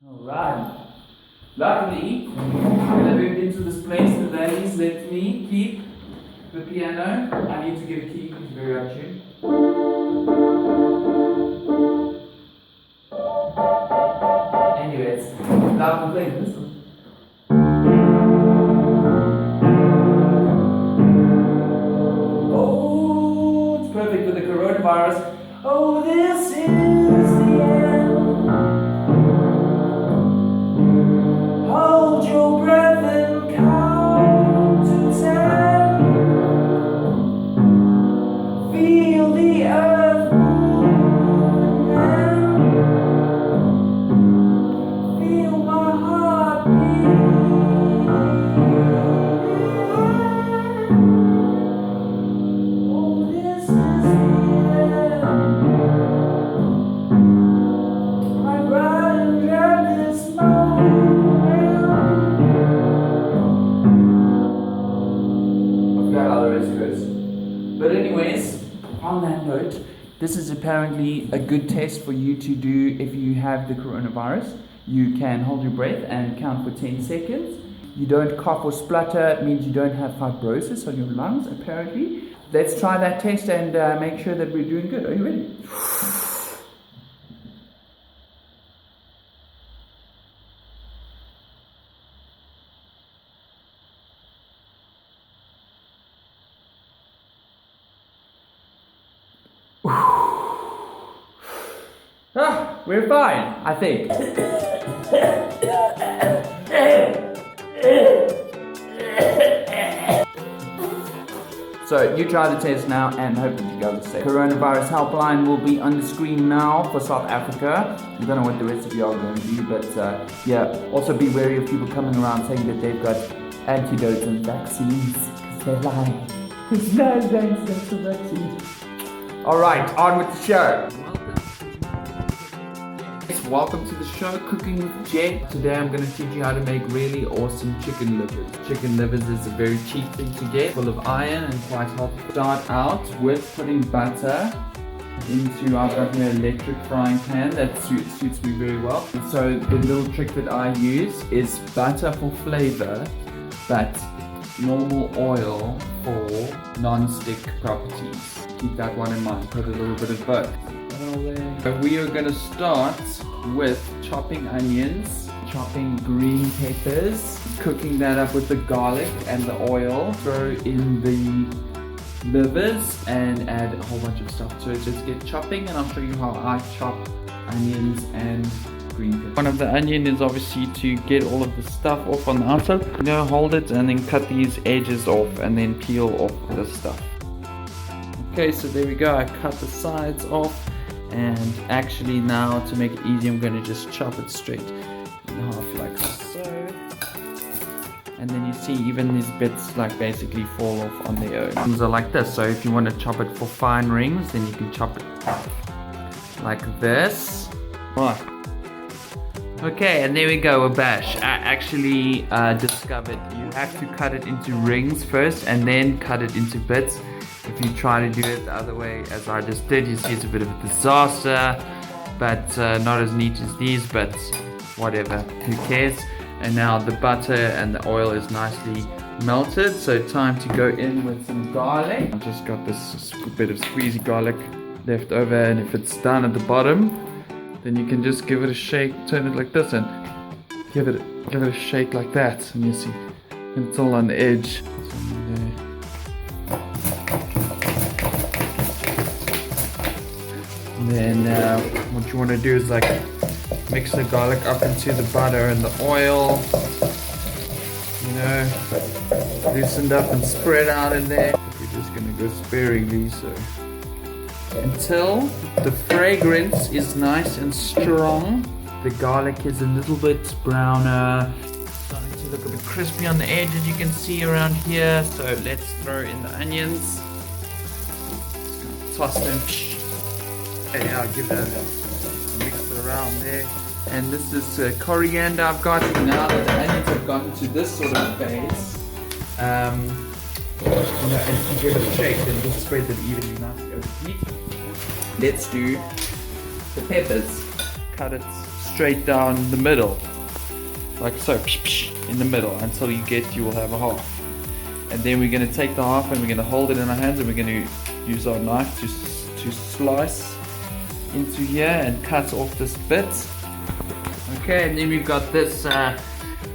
Alright. Luckily, when I moved into this place, the ladies let me keep the piano. I need to get a key because it's very out of tune. Anyways, now I'm playing this one. Oh, it's perfect for the coronavirus. Oh, this is the end. Hold your breath and count to 10. Feel the earth move and then feel my heart beat. Oh, this is the end. I'd rather drown this moment. But anyways, on that note, this is apparently a good test for you to do if you have the coronavirus. You can hold your breath and count for 10 seconds. You don't cough or splutter, it means you don't have fibrosis on your lungs apparently. Let's try that test and make sure that we're doing good. Are you ready? We're fine, I think. So you try the test now and hope that you go the same. Coronavirus helpline will be on the screen now for South Africa. I don't know what the rest of you are going to do, but yeah, also be wary of people coming around saying that they've got antidotes and vaccines, because they're lying. There's no antidotes or vaccines. Alright, on with the show. Welcome to the show, Cooking with Jet. Today I'm going to teach you how to make really awesome chicken livers. Chicken livers is a very cheap thing to get, full of iron and quite healthy. Start out with putting butter into, I've got here electric frying pan that suits me very well. And so the little trick that I use is butter for flavor, but normal oil for non-stick properties. Keep that one in mind, put a little bit of both. We are going to start with chopping onions, chopping green peppers, cooking that up with the garlic and the oil, throw in the livers and add a whole bunch of stuff. So just get chopping and I'll show you how I chop onions and green peppers. One of the onion is obviously to get all of the stuff off on the outside. You know, hold it and then cut these edges off and then peel off the stuff. Okay, so there we go, I cut the sides off. And actually now, to make it easy, I'm going to just chop it straight in half like so. And then you see even these bits like basically fall off on their own. Things are like this, so if you want to chop it for fine rings, then you can chop it like this. Right. Okay, and there we go, a bash. I actually discovered you have to cut it into rings first and then cut it into bits. If you try to do it the other way as I just did, you see it's a bit of a disaster, but not as neat as these, but whatever, who cares. And now the butter and the oil is nicely melted, so time to go in with some garlic. I've just got this bit of squeezy garlic left over, and if it's done at the bottom, then you can just give it a shake, turn it like this and give it a shake like that, and you see it's all on the edge. And then what you want to do is like mix the garlic up into the butter and the oil, you know, loosened up and spread out in there. We're just going to go sparingly, so until the fragrance is nice and strong. The garlic is a little bit browner, starting to look a bit crispy on the edge, as you can see around here. So let's throw in the onions, toss them. Okay, I'll give that a mix it around there. And this is coriander I've got. Now that the onions have gotten to this sort of phase, and you give it a shake, then just spread it evenly nice over the heat. Let's do the peppers. Cut it straight down the middle, like so, in the middle, until you will have a half. And then we're going to take the half and we're going to hold it in our hands, and we're going to use our knife to slice into here and cut off this bit. Okay, and then we've got this,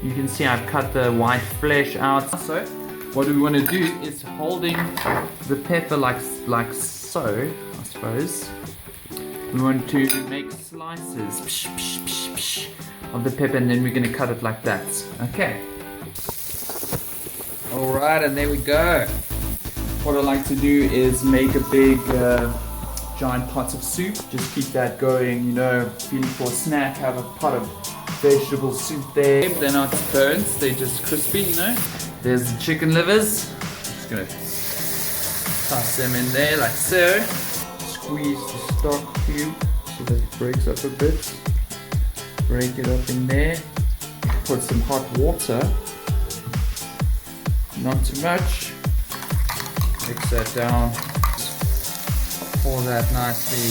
you can see I've cut the white flesh out. So what we want to do is holding the pepper like so, I suppose. We want to make slices of the pepper, and then we're going to cut it like that. Okay. Alright, and there we go. What I like to do is make a big giant pot of soup. Just keep that going, you know, feeling for a snack, have a pot of vegetable soup there. They're not burnt, they're just crispy, you know. There's the chicken livers. Just gonna toss them in there like so. Squeeze the stock cube so that it breaks up a bit. Break it up in there. Put some hot water. Not too much. Mix that down. Pour that nicely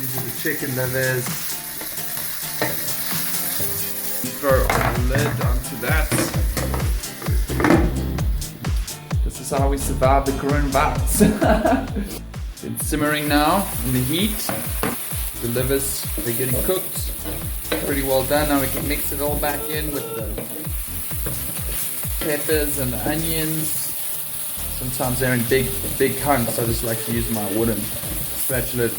into the chicken livers. Throw our lid onto that. This is how we survive the coronavirus. It's simmering now in the heat. The livers are getting cooked. Pretty well done. Now we can mix it all back in with the peppers and the onions. Sometimes they're in big hunks. I just like to use my wooden spatula,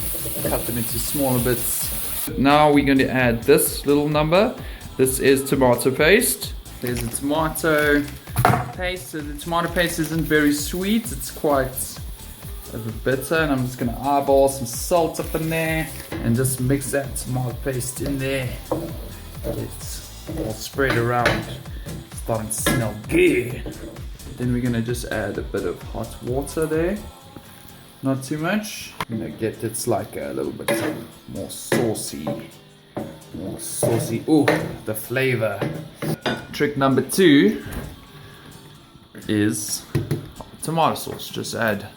cut them into smaller bits. Now we're going to add this little number. This is tomato paste. There's a tomato paste. So the tomato paste isn't very sweet. It's quite a bit bitter, and I'm just going to eyeball some salt up in there and just mix that tomato paste in there. It's all spread around. Starting to smell good. Then we're gonna just add a bit of hot water there. Not too much. You know, get it's like a little bit more saucy. More saucy. Ooh, the flavor. Trick number 2 is tomato sauce. Just add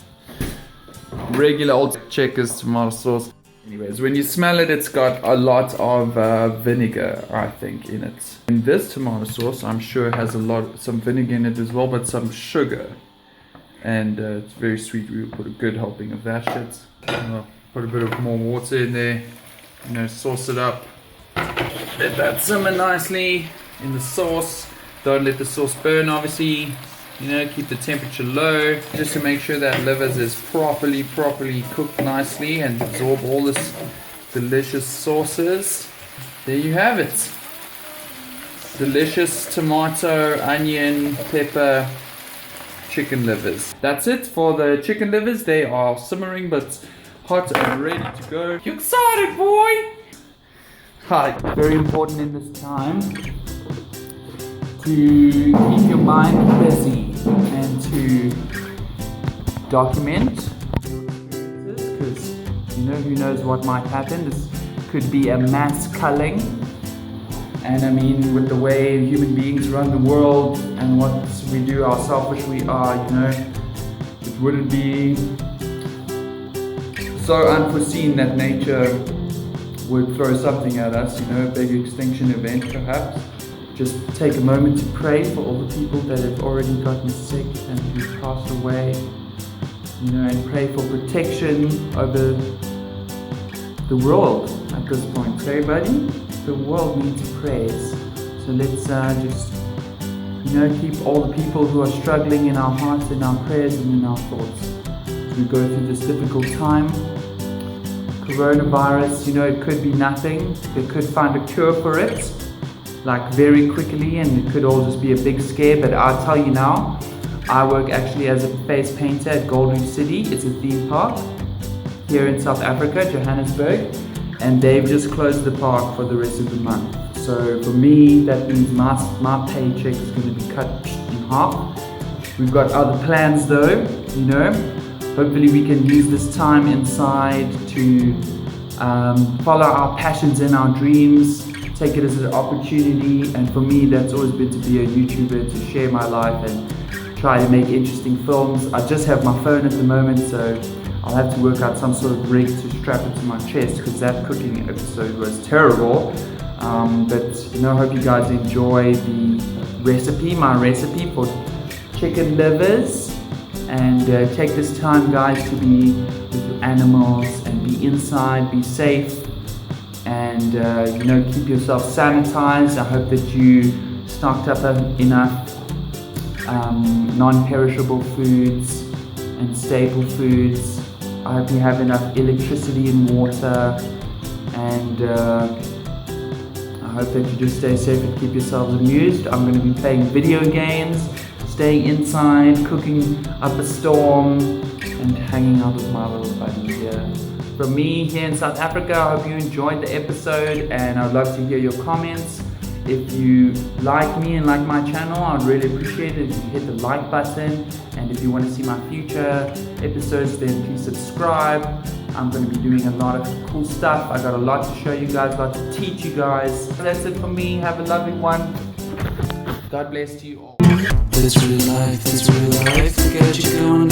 regular old Checkers tomato sauce. Anyways, when you smell it, it's got a lot of vinegar, I think, in it. And this tomato sauce, I'm sure, has some vinegar in it as well, but some sugar. And it's very sweet. We'll put a good helping of that shit. Put a bit of more water in there. You know, sauce it up. Let that simmer nicely in the sauce. Don't let the sauce burn, obviously. You know, keep the temperature low, just to make sure that livers is properly cooked nicely and absorb all this delicious sauces. There you have it. Delicious tomato, onion, pepper, chicken livers. That's it for the chicken livers. They are simmering but hot and ready to go. You excited, boy? Hi. Very important in this time to keep your mind busy and to document because you know, who knows what might happen. This could be a mass culling, and I mean, with the way human beings run the world and what we do, how selfish we are, you know, it wouldn't be so unforeseen that nature would throw something at us, you know, a big extinction event perhaps. Just take a moment to pray for all the people that have already gotten sick and who've passed away, you know, and pray for protection over the world at this point. Okay, buddy? The world needs prayers. So let's just, you know, keep all the people who are struggling in our hearts, in our prayers, and in our thoughts as we go through this difficult time. Coronavirus, you know, it could be nothing. They could find a cure for it, like very quickly, and it could all just be a big scare. But I'll tell you now, I work actually as a face painter at Gold Reef City. It's a theme park here in South Africa, Johannesburg, and they've just closed the park for the rest of the month. So for me, that means my paycheck is going to be cut in half. We've got other plans though, you know. Hopefully we can use this time inside to follow our passions and our dreams, take it as an opportunity, and for me that's always been to be a YouTuber, to share my life and try to make interesting films. I just have my phone at the moment, so I'll have to work out some sort of rig to strap it to my chest, because that cooking episode was terrible. But I hope you guys enjoy my recipe for chicken livers, and take this time, guys, to be with your animals and be inside, be safe, and keep yourself sanitized. I hope that you stocked up enough non-perishable foods and staple foods. I hope you have enough electricity and water, and I hope that you just stay safe and keep yourselves amused. I'm going to be playing video games, staying inside, cooking up a storm, and hanging out with my little buddy here. From me here in South Africa, I hope you enjoyed the episode, and I'd love to hear your comments. If you like me and like my channel, I'd really appreciate it if you hit the like button. And if you want to see my future episodes, then please subscribe. I'm going to be doing a lot of cool stuff. I got a lot to show you guys, a lot to teach you guys. That's it for me. Have a lovely one. God bless you all. This real life, get you going